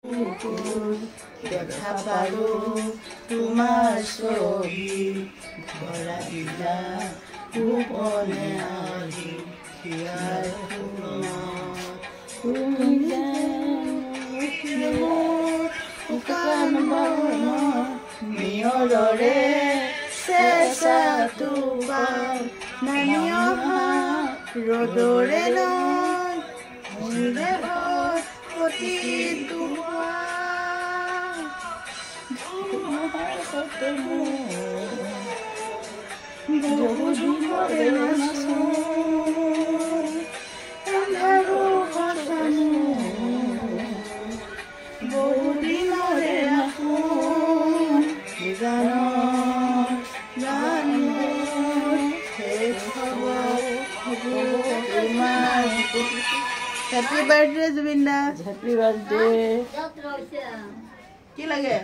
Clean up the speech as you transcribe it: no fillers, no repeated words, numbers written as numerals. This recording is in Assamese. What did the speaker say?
দেখা পালো তোমাৰ ছবি ধৰা দিলা গোপনে আহি হিয়াৰ তুমি শুকান নিয়ৰৰে চেঁচাটো পাল নামি অহা ৰ'দৰে নৈ প্ৰতিটো Happy birthday, Zubinda. Happy birthday. Ki lage?